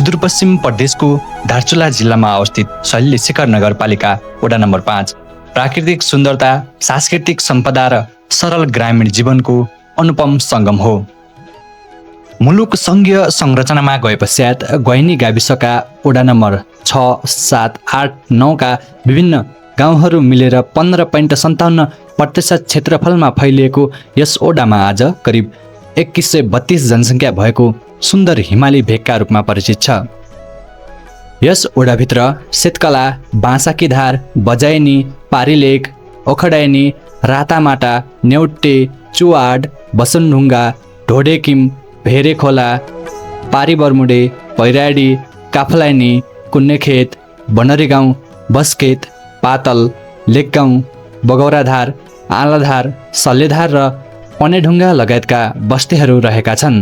सुदूरपश्चिम प्रदेशको दार्चुला जिल्लामा अवस्थित शैली शिखर नगरपालिका वडा नम्बर 5 प्राकृतिक सुन्दरता, सांस्कृतिक सम्पदा र सरल ग्रामीण जीवनको अनुपम सङ्गम हो। मुलुक सङ्घीय संरचनामा गएपश्चात ग्वाइनी गाविसका वडा नम्बर 6, 7, 8, 9 का विभिन्न गाउँहरू मिलेर 15.57% क्षेत्रफलमा फैलिएको यस ओडामा आज करिब 2132 जनसङ्ख्या भएको सुन्दर हिमाली भेगका रूपमा परिचित छ। यस ओडाभित्र सेतकला, बाँसाकीधार, बजाइनी, पारिलेक, ओखडाइनी, रातामाटा, नेउटे, चुवाड, बसनढुङ्गा, ढोडेकिम, भेरेखोला, पारिबरमुडे, पैराडी, काफलाइनी, कुन्नेखेत, बनरी गाउँ, बस्केत, पातल, लेकगाउँ, बगौराधार, आलाधार, सल्लेधार र पनेढुङ्गा लगायतका बस्तीहरू रहेका छन्।